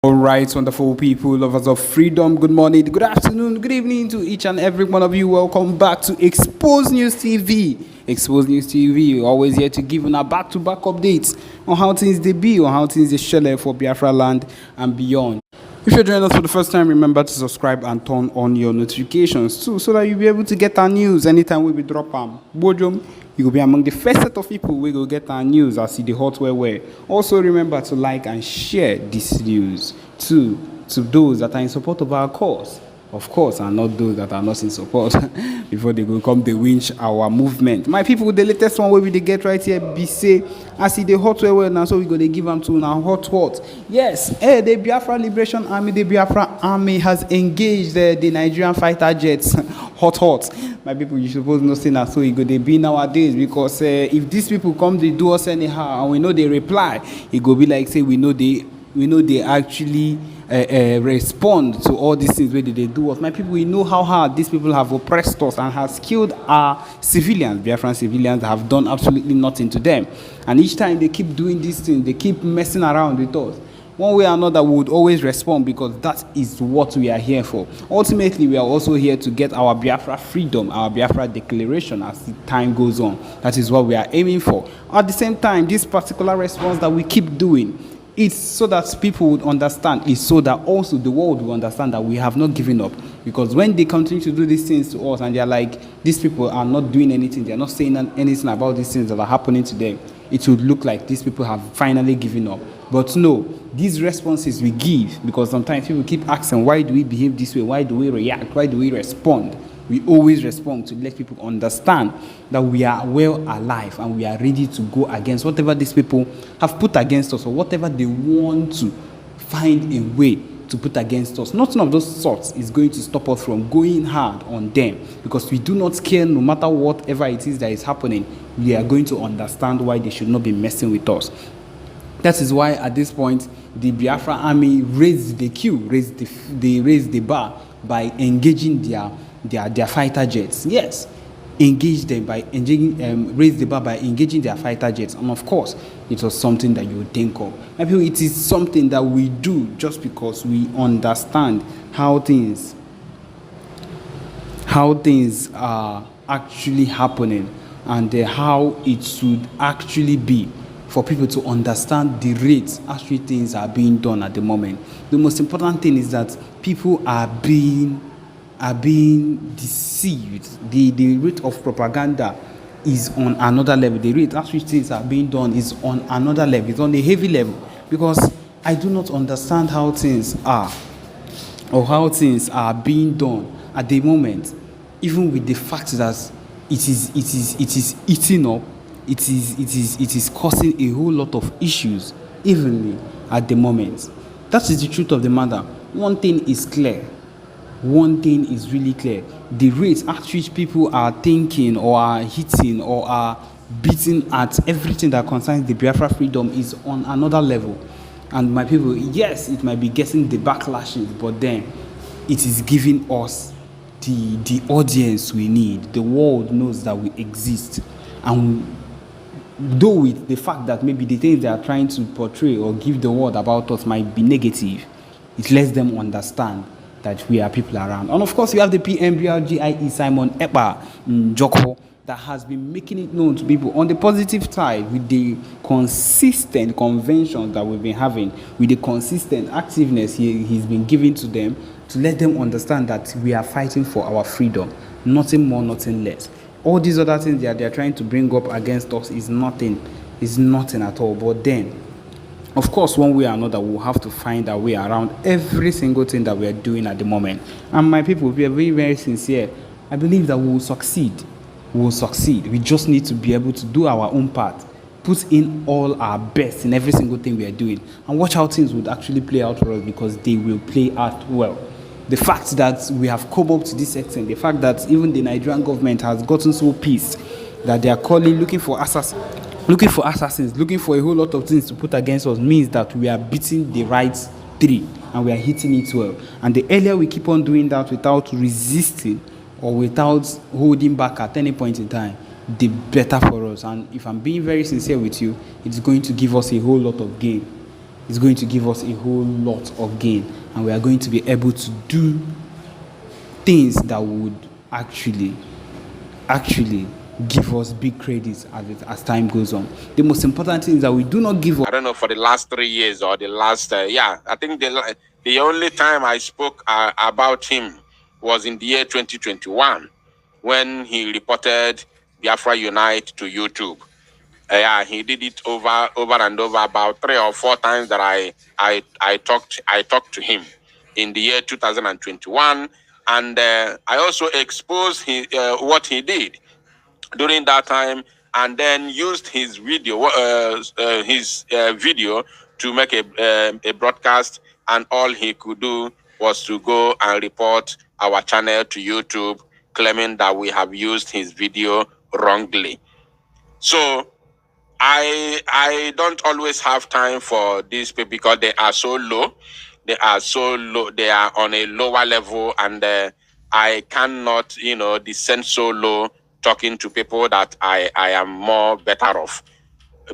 All right, wonderful people, lovers of freedom. Good morning, good afternoon, good evening to each and every one of you. Welcome back to Expose News TV. Expose News TV, always here to give you back-to-back updates on how things they be, on how things they shell for Biafra land and beyond. If you're joining us for the first time, remember to subscribe and turn on your notifications too, so that you'll be able to get our news anytime we drop them. Bojum, you will be among the first set of people we will get our news as see the hot where. Also remember to like and share this news to those that are in support of our cause, of course, and not those that are not in support before they go come they winch our movement. My people, the latest one where we they get right here be say I see the hot where now, so we go they give them to now hot. Yes, the Biafra Liberation Army, the Biafra Army has engaged the Nigerian fighter jets. hot. My people, you suppose not say that so it go they be nowadays, because if these people come they do us anyhow and we know they reply, it go be like say we know they actually respond to all these things where they do us. My people, we know how hard these people have oppressed us and has killed our civilians. Biafran civilians have done absolutely nothing to them, and each time they keep doing these things, they keep messing around with us. One way or another, we would always respond, because that is what we are here for. Ultimately, we are also here to get our Biafra freedom, our Biafra declaration as the time goes on. That is what we are aiming for. At the same time, this particular response that we keep doing, it's so that people would understand. It's so that also the world will understand that we have not given up. Because when they continue to do these things to us and they're like, these people are not doing anything, they're not saying anything about these things that are happening to them, it would look like these people have finally given up. But no, these responses we give, because sometimes people keep asking, why do we behave this way? Why do we react? Why do we respond? We always respond to let people understand that we are well alive and we are ready to go against whatever these people have put against us, or whatever they want to find a way to put against us. Nothing of those sorts is going to stop us from going hard on them, because we do not care. No matter whatever it is that is happening, we are going to understand why they should not be messing with us. That is why at this point the Biafra army raised the bar by engaging their fighter jets. Yes, engage them by raise the bar by engaging their fighter jets. And of course, it was something that you would think of. I feel it is something that we do just because we understand how things are actually happening, and how it should actually be for people to understand the rates actually things are being done at the moment. The most important thing is that people are being deceived. The rate of propaganda is on another level. The rate at which things are being done is on another level. It's on a heavy level, because I do not understand how things are, or how things are being done at the moment, even with the fact that it is eating up. It is causing a whole lot of issues evenly at the moment. That is the truth of the matter. One thing is clear. One thing is really clear. The rate at which people are thinking, or are hitting, or are beating at everything that concerns the Biafra freedom is on another level. And my people, yes, it might be getting the backlashes, but then it is giving us the audience we need. The world knows that we exist. And though with the fact that maybe the things they are trying to portray or give the world about us might be negative, it lets them understand that we are people around. And of course, we have the PMBRGIE Simon Ekpa Joko that has been making it known to people on the positive side, with the consistent conventions that we've been having, with the consistent activeness he's been giving to them, to let them understand that we are fighting for our freedom, nothing more, nothing less. All these other things that they're trying to bring up against us is nothing at all. But then, of course, one way or another, we'll have to find our way around every single thing that we are doing at the moment. And my people, we are very, very sincere. I believe that we will succeed. We will succeed. We just need to be able to do our own part, put in all our best in every single thing we are doing, and watch how things would actually play out for us, because they will play out well. The fact that we have come up to this extent, the fact that even the Nigerian government has gotten so pissed that they are looking for assassins, looking for a whole lot of things to put against us, means that we are beating the right three and we are hitting it well. And the earlier we keep on doing that without resisting or without holding back at any point in time, the better for us. And if I'm being very sincere with you, it's going to give us a whole lot of gain. It's going to give us a whole lot of gain, and we are going to be able to do things that would actually give us big credits as time goes on. The most important thing is that we do not give up. I don't know, for the last 3 years or the last, I think the only time I spoke about him was in the year 2021 when he reported Biafra Unite to YouTube. He did it over and over about 3 or 4 times that I talked to him in the year 2021, and I also exposed what he did during that time, and then used his video to make a broadcast, and all he could do was to go and report our channel to YouTube, claiming that we have used his video wrongly. So I don't always have time for these people because they are so low. They are so low. They are on a lower level, and I cannot, descend so low talking to people that I am more better off.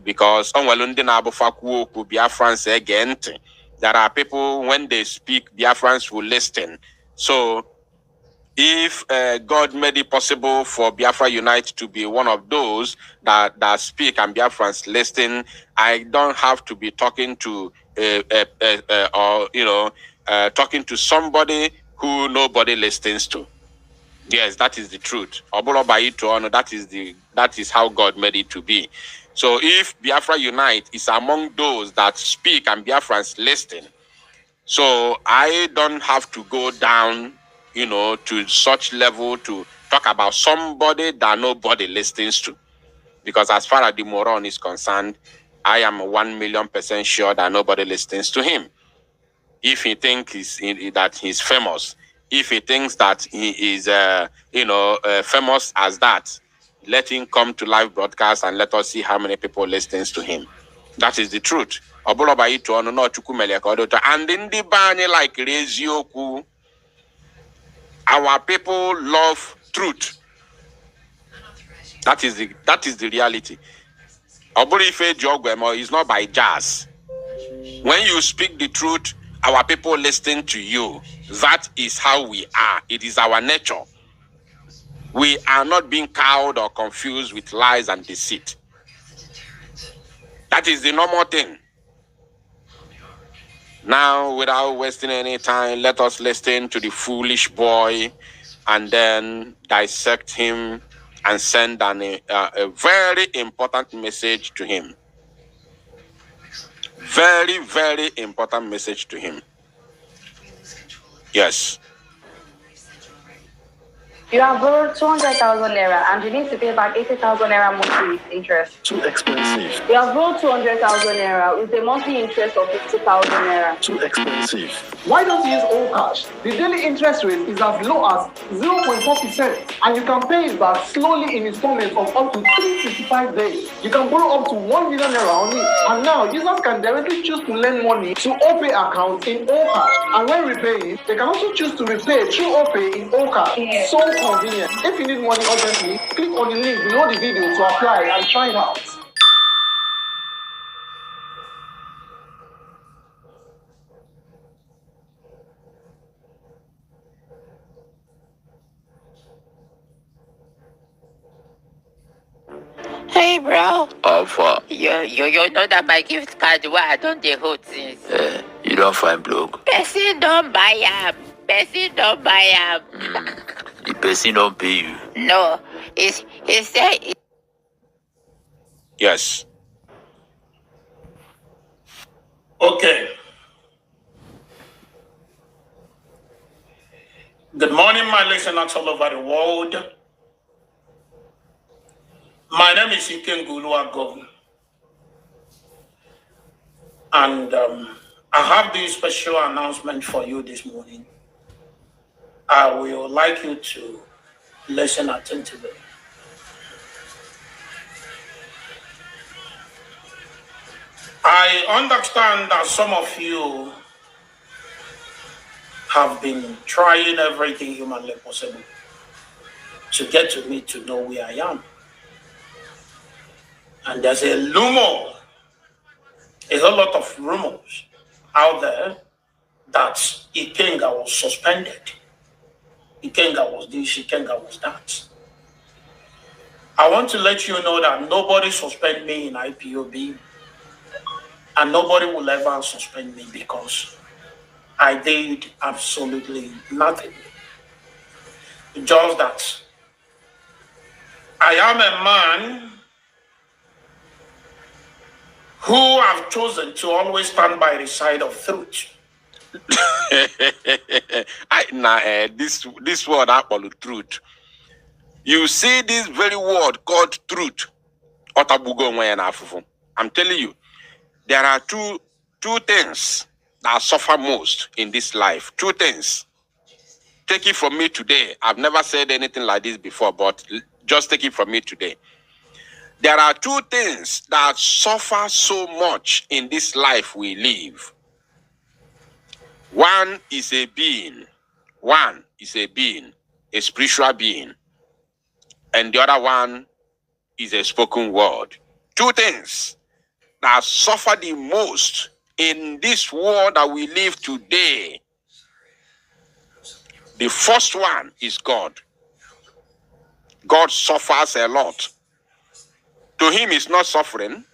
Because Biafrans again, there are people, when they speak, Biafrans will listen. So if God made it possible for Biafra Unite to be one of those that speak and Biafrans listen, I don't have to be talking to talking to somebody who nobody listens to. Yes, that is the truth. That is how God made it to be. So if Biafra Unite is among those that speak and Biafrans listen, so I don't have to go down, to such level to talk about somebody that nobody listens to. Because as far as the moron is concerned, I am 1,000,000% sure that nobody listens to him. If he thinks that he's famous, if he thinks that he is, famous as that, let him come to live broadcast and let us see how many people listens to him. That is the truth. And in the bani like Rezioku, our people love truth. That is the reality. Oburife Jogwemo is not by jazz. When you speak the truth, our people listen to you. That is how we are. It is our nature. We are not being cowed or confused with lies and deceit. That is the normal thing. Now, without wasting any time, let us listen to the foolish boy and then dissect him and send a very important message to him. Very, very important message to him. Yes. You have borrowed 200,000 naira and you need to pay back 80,000 naira monthly with interest. Too expensive. You have borrowed 200,000 naira with a monthly interest of 50,000 naira. Too expensive. Why don't you use all cash? The daily interest rate is as low as 0.4%, and you can pay it back slowly in installments of up to 365 days. You can borrow up to 1 million naira only, and now users can directly choose to lend money to OPay accounts in all cash, and when repaying, they can also choose to repay through OPay in all cash. So convenient. If you need money urgently, click on the link below the video to apply and try it out. Hey bro. Alpha. You know that my gift card where I don't dey hold things. You don't find bloke. Person don't buy am. Person don't buy am. The person don't pay you. No. He said Yes. Okay. Good morning, my listeners all over the world. My name is Ikengulu Governor. And I have this special announcement for you this morning. I would like you to listen attentively. I understand that some of you have been trying everything humanly possible to get to me to know where I am. And there's a rumor a whole lot of rumors out there that Ikenga was suspended. Ikenga was this, Ikenga was that. I want to let you know that nobody suspend me in IPOB, and nobody will ever suspend me because I did absolutely nothing. Just that I am a man who have chosen to always stand by the side of truth. This word I call truth. You see this very word called truth. I'm telling you, there are two things that suffer most in this life. Two things. Take it from me today. I've never said anything like this before, but just take it from me today. There are two things that suffer so much in this life we live. One is a being. One is a being, a spiritual being. And the other one is a spoken word. Two things that suffer the most in this world that we live today. The first one is God. God suffers a lot. To him, it's not suffering.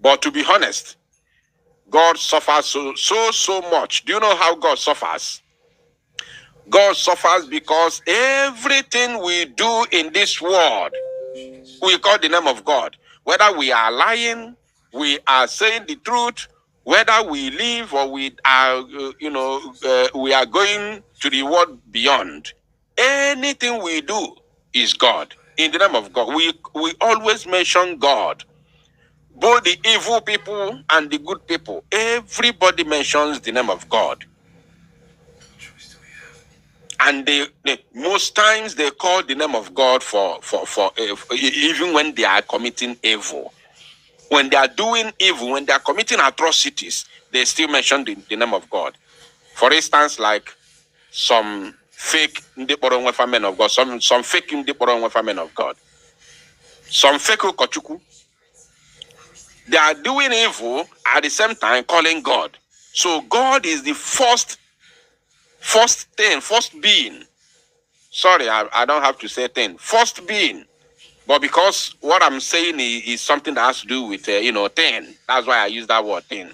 But to be honest, God suffers so much. Do you know how God suffers? God suffers because everything we do in this world, we call the name of God. Whether we are lying, we are saying the truth, whether we live or we are, we are going to the world beyond. Anything we do is God. In the name of God, we always mention God. Both the evil people and the good people, everybody mentions the name of God. And they most times they call the name of God for even when they are committing evil. When they are doing evil, when they are committing atrocities, they still mention the name of God. For instance, like some fake men of God, some fake men of God, some fake Kochuku. They are doing evil at the same time calling God. So God is the first being. Sorry, I don't have to say thing. First being. But because what I'm saying is something that has to do with, thing. That's why I use that word, thing.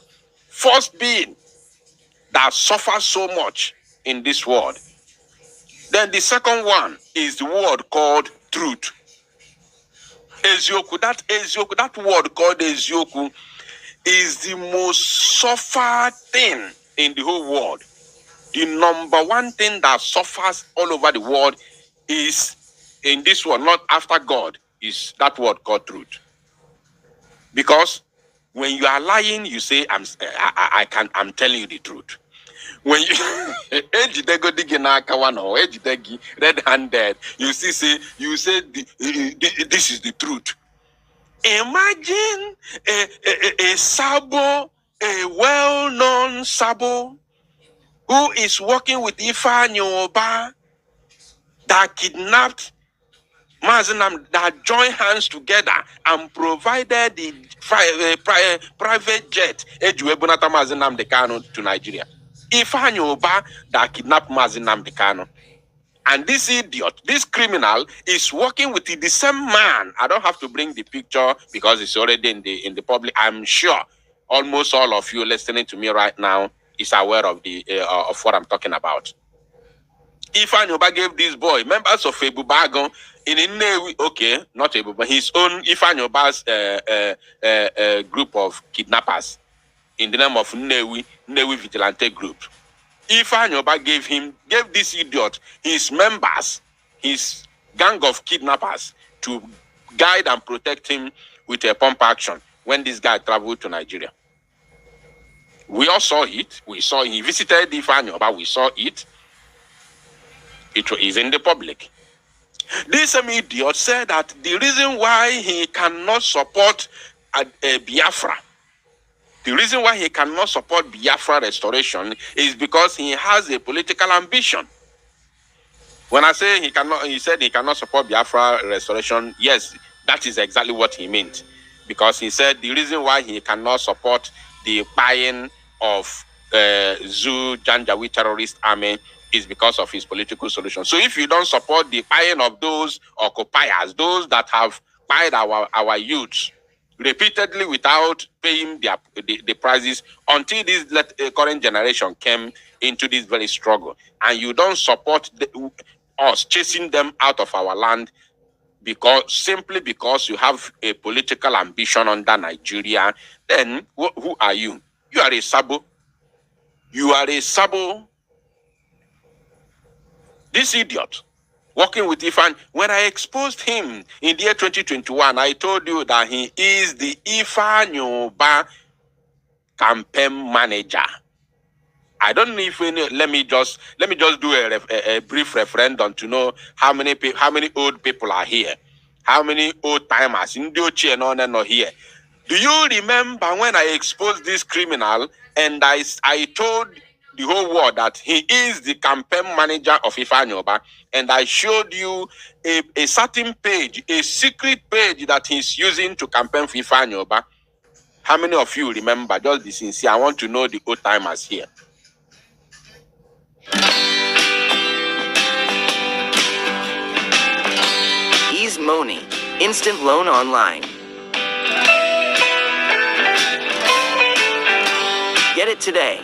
First being that suffers so much in this world. Then the second one is the word called truth. Ezioku, that word called Ezioku is the most suffered thing in the whole world. The number one thing that suffers all over the world is in this world, not after God, is that word called truth. Because when you are lying, you say, I'm telling you the truth. When you red-handed, you say this is the truth. Imagine a sabo, a well-known sabo, who is working with Ifeanyi Oba, that kidnapped Mazinam, that joined hands together and provided the private jet Ejuebunata Mazinam Dekano to Nigeria. Ifeanyi Oba that kidnapped Mazinam Dekano. And this idiot, this criminal, is working with the same man. I don't have to bring the picture because it's already in the public. I'm sure almost all of you listening to me right now is aware of of what I'm talking about. Ifeanyi Oba gave this boy members of Ebubagon in Nnewi, okay, not Ebubagon, his own Ifeanyi Oba's group of kidnappers in the name of Nnewi Vigilante Group. Ifeanyi Oba gave this idiot his members, his gang of kidnappers, to guide and protect him with a pump action when this guy traveled to Nigeria. We all saw it. He visited Ifeanyi Oba. We saw it. It is in the public. This same idiot said that the reason why he cannot support Biafra, the reason why he cannot support Biafra restoration is because he has a political ambition. When I say he said he cannot support Biafra restoration, yes, that is exactly what he meant. because he said the reason why he cannot support the buying of Zoo Janjaweed terrorist army is because of his political solution. So if you don't support the buying of those occupiers, those that have buyed our youth repeatedly without paying the prices until this current generation came into this very struggle, and you don't support us chasing them out of our land simply because you have a political ambition under Nigeria, then who are you? You are a sabo. You are a sabo. This idiot working with Ifan. When I exposed him in the year 2021, I told you that he is the Ifan campaign manager. I don't even let me just do a brief referendum to know how many old people are here, how many old timers in the here. Do you remember when I exposed this criminal and I told the whole world that he is the campaign manager of Ifanyoba, and I showed you a certain page, a secret page that he's using to campaign for Ifanyoba? How many of you remember? Just be sincere. I want to know the old timers here. Ease Money, instant loan online. Get it today.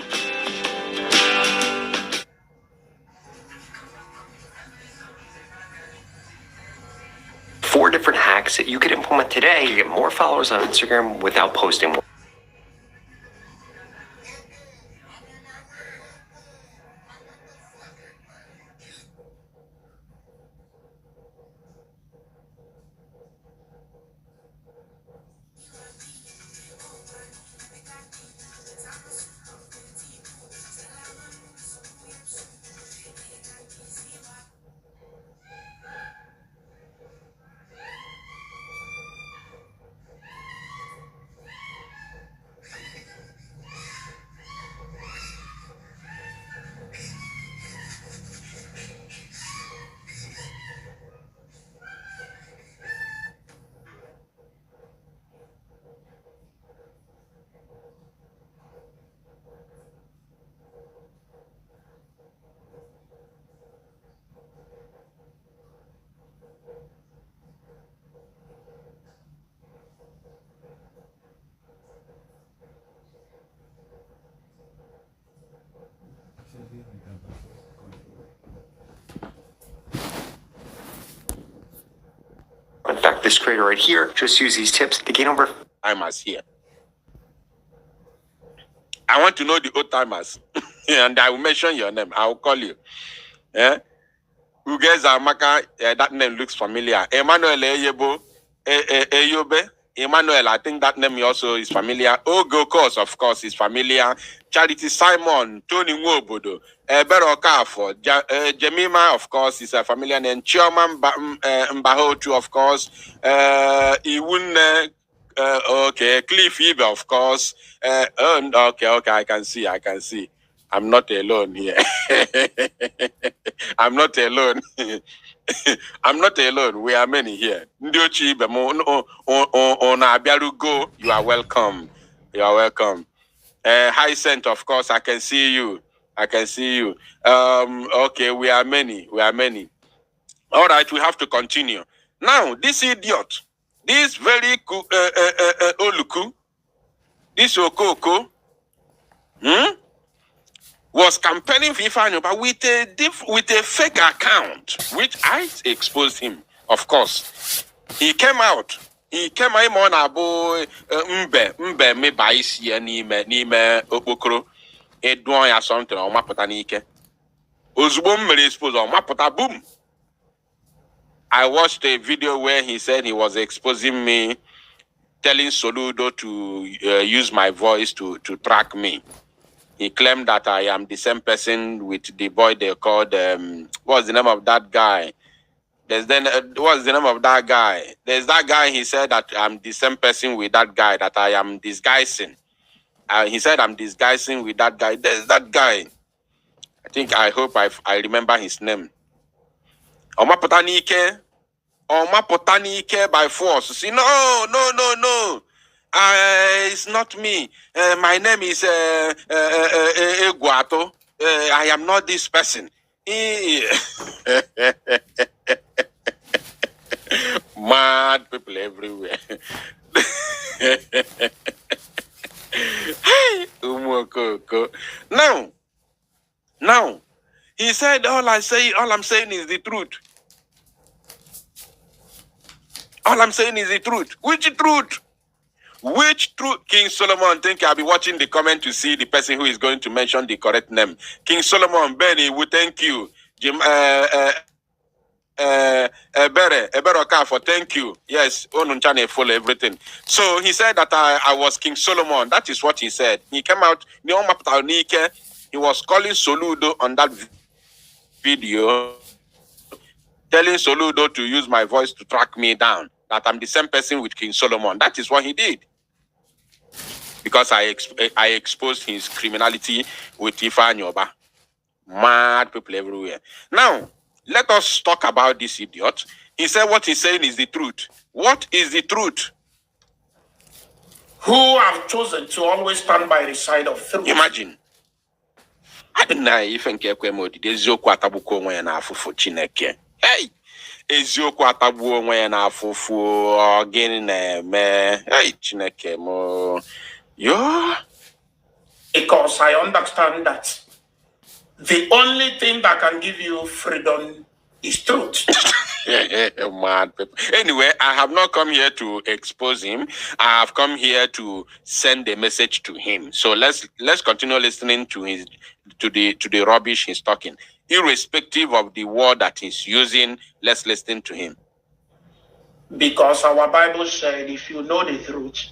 Four different hacks that you could implement today to get more followers on Instagram without posting more. In fact, this creator right here just use these tips to gain over. Timers here. I want to know the old timers, and I will mention your name. I will call you. Yeah. Who guys are Maka? That name looks familiar. Emmanuel Eyebo, Eyobe. Emmanuel, I think that name also is familiar. Ogo of course, is familiar. Charity Simon, Tony Nwobodo, Ebero Kafo, Jemima, of course, is a familiar name. Chioma Mbahotu, of course. Iwune, okay. Cliff Ibe, of course. Okay, I can see. I'm not alone here. I'm not alone. I'm not alone. We are many here. Ndiochi Bemo on Abiarugo, you are welcome. You are welcome. High Scent, of course, I can see you. Okay, we are many. All right, we have to continue. Now, this idiot, this very Oluku, this Okoko, was campaigning for Ifanyoba with a fake account, which I exposed him. Of course, he came out on abo mbe me baisi n'ime okpokoro edon ya something o mapụta n'ike ozugbo mmere expose o mapụta boom. I watched a video where he said he was exposing me, telling Soludo to use my voice to track me. He claimed that I am the same person with the boy they called, what's the name of that guy? What's the name of that guy? There's that guy, he said that I'm the same person with that guy, that I am disguising. He said I'm disguising with that guy. There's that guy. I hope I remember his name. Oma Potanike by force. See, no. It's not me. My name is Guato. I am not this person. Mad people everywhere. Now, he said, all I'm saying is the truth. All I'm saying is the truth. Which truth? Which truth? King Solomon, think I'll be watching the comment to see the person who is going to mention the correct name. King Solomon, Benny, we thank you. Jim, Ebere for thank you. Yes, Onunchane follow everything. So he said that I was King Solomon. That is what he said. He came out, he was calling Soludo on that video, telling Soludo to use my voice to track me down, that I'm the same person with King Solomon. That is what he did. Because I exposed his criminality with Ifa Nyoba. Mad people everywhere. Now, let us talk about this idiot. He said what he's saying is the truth. What is the truth? Who have chosen to always stand by the side of truth. Imagine. I didn't know if I can modi. Ezioku atabuko nwe na afufu Chineke. Hey, Ezioku atabuko nwe na afufu ogini na me. Hey, Chineke mo. Yo. Because I understand that the only thing that can give you freedom is truth. Mad people. Anyway, I have not come here to expose him. I have come here to send a message to him. So let's continue listening to the rubbish he's talking. Irrespective of the word that he's using, let's listen to him. Because our Bible said, if you know the truth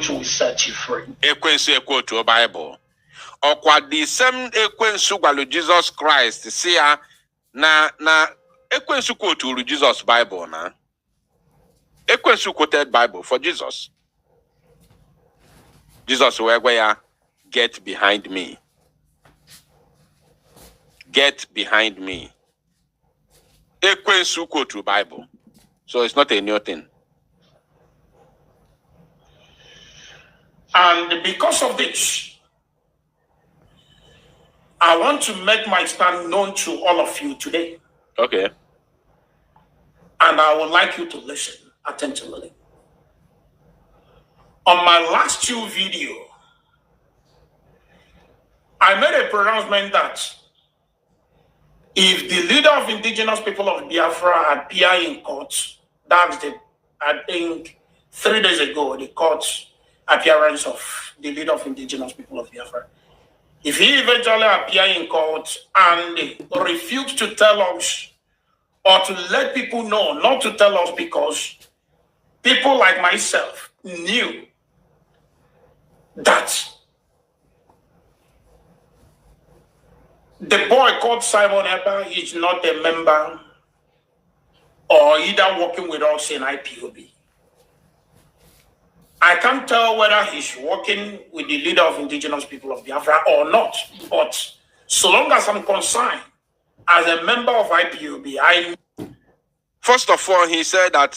will set you free. Ekwensu ekwo to Bible. Okwa the same ekwensu gwalu Jesus Christ see ya na ekwensu quote Jesus Bible na. Ekwensu quoted Bible for Jesus. Jesus where get behind me. Get behind me. Ekwensu quote to Bible. So it's not a new thing. And because of this, I want to make my stand known to all of you today. Okay. And I would like you to listen attentively. On my last two videos, I made a pronouncement that if the leader of indigenous people of Biafra appear in court, that's I think 3 days ago, the court appearance of the leader of indigenous people of Biafra. If he eventually appear in court and refuse to tell us or to let people know, not to tell us because people like myself knew that the boy called Simon Ekpa is not a member or either working with us in IPOB. I can't tell whether he's working with the leader of indigenous people of Biafra or not. But so long as I'm concerned, as a member of IPOB, First of all, he said that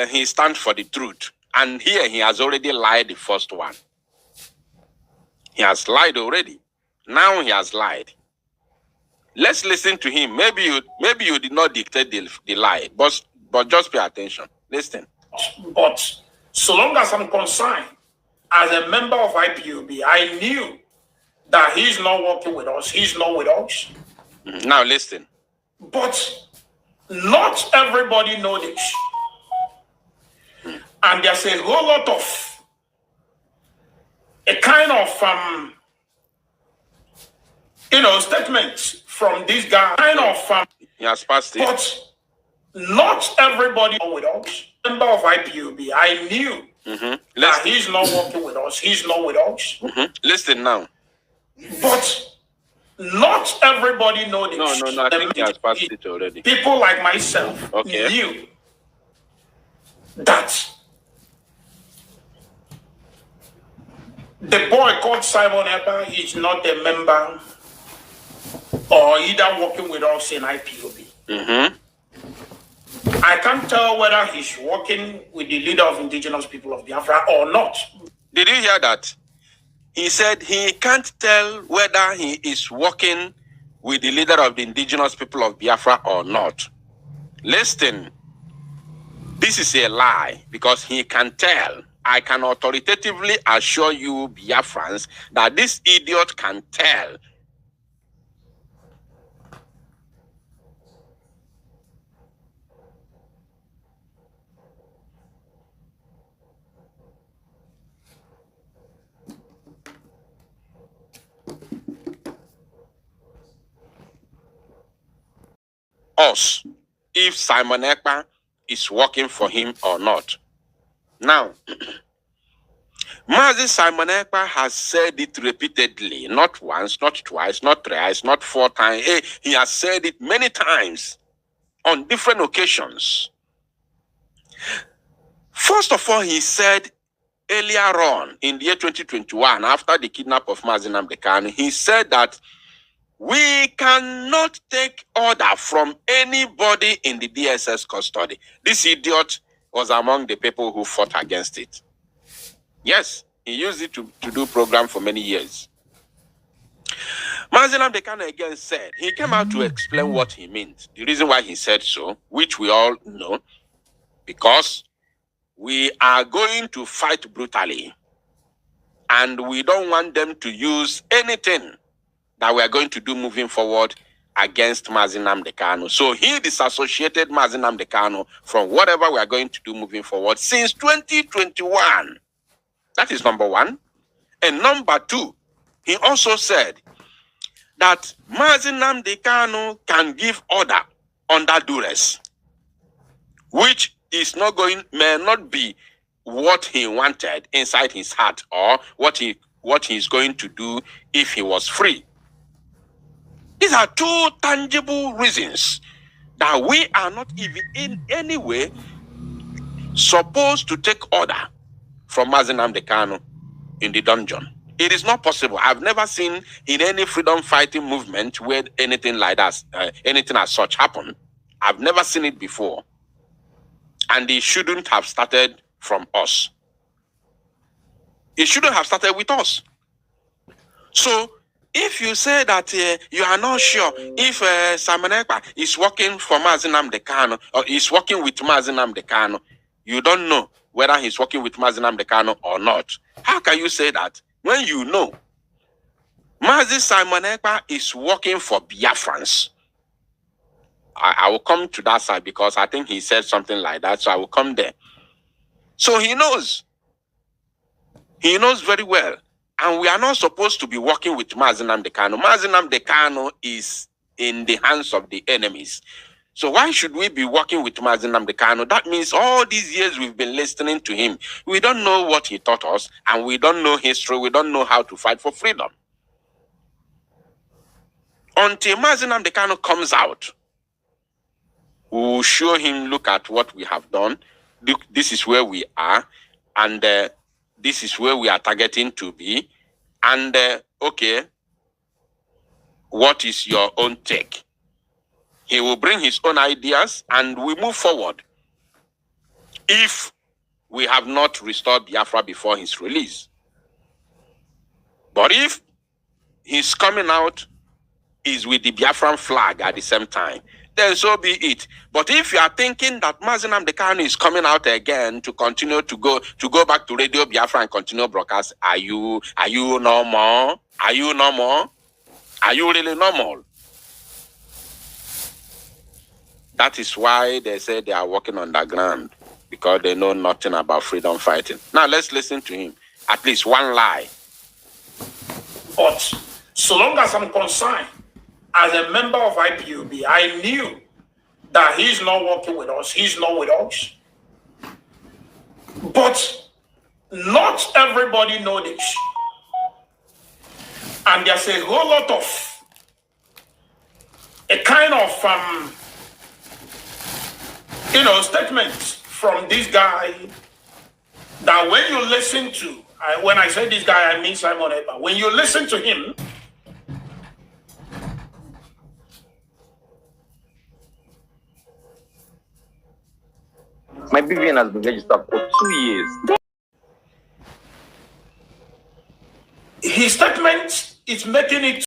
he stands for the truth. And here he has already lied the first one. He has lied already. Now he has lied. Let's listen to him. Maybe you did not dictate the lie, but just pay attention. Listen. But so long as I'm concerned, as a member of IPOB, I knew that he's not working with us. He's not with us. Now listen. But not everybody knows this. And there's a whole lot of a kind of statements from this guy. He has passed it. But not everybody with us. Member of IPOB, I knew that he's not working with us. He's not with us. Listen now. But not everybody knows this. No. I think he has passed it already. People like myself knew that the boy called Simon Ekpa is not a member or either working with us in IPOB. I can't tell whether he's working with the leader of indigenous people of Biafra or not. Did you hear that? He said he can't tell whether he is working with the leader of the indigenous people of Biafra or not. Listen, this is a lie because he can tell. I can authoritatively assure you, Biafrans, that this idiot can tell. Us, if Simon Ekpa is working for him or not. Now, Mazi Simon Ekpa has said it repeatedly, not once, not twice, not thrice, not 4 times. He has said it many times on different occasions. First of all, he said earlier on in the year 2021, after the kidnap of Mazi Nnamdi Kanu, he said that we cannot take order from anybody in the DSS custody. This idiot was among the people who fought against it. Yes, he used it to do program for many years. Mazi Nnamdi Kanu again said, he came out to explain what he meant. The reason why he said so, which we all know, because we are going to fight brutally and we don't want them to use anything that we are going to do moving forward against Mazi Nnamdi Kanu. So he disassociated Mazi Nnamdi Kanu from whatever we are going to do moving forward since 2021. That is number one. And number two, he also said that Mazi Nnamdi Kanu can give order under duress, which is not going, may not be what he wanted inside his heart or what he's going to do if he was free. These are 2 tangible reasons that we are not even in any way supposed to take order from Mazi Nnamdi Kanu in the dungeon. It is not possible. I've never seen in any freedom fighting movement where anything like that, anything as such happened. I've never seen it before. And it shouldn't have started from us. It shouldn't have started with us. So, if you say that you are not sure if Simon Ekpa is working for Mazi Nnamdi Kanu or is working with Mazi Nnamdi Kanu, you don't know whether he's working with Mazi Nnamdi Kanu or not. How can you say that when you know Mazi Simon Ekpa is working for Biafrans? I will come to that side because I think he said something like that, so I will come there. So he knows. He knows very well. And we are not supposed to be working with Mazi Nnamdi Kanu. Mazi Nnamdi Kanu is in the hands of the enemies. So why should we be working with Mazi Nnamdi Kanu? That means all these years we've been listening to him. We don't know what he taught us, and we don't know history. We don't know how to fight for freedom. Until Mazi Nnamdi Kanu comes out, we will show him, look at what we have done. Look, this is where we are, and this is where we are targeting to be. And, okay, what is your own take? He will bring his own ideas and we move forward. If we have not restored Biafra before his release. But if he's coming out is with the Biafran flag at the same time, then so be it. But if you are thinking that Mazi Nnamdi Kanu is coming out again to continue to go back to Radio Biafra and continue broadcast, are you normal? Are you normal? Are you really normal? That is why they say they are working underground, because they know nothing about freedom fighting. Now let's listen to him. At least one lie. But so long as I'm concerned, as a member of IPOB, I knew that he's not working with us. He's not with us. But not everybody knows this. And there's a whole lot of a kind of statements from this guy that when you listen to, when I say this guy, I mean Simon Ekpa. When you listen to him, My BVN has been registered for 2 years. His statement is making it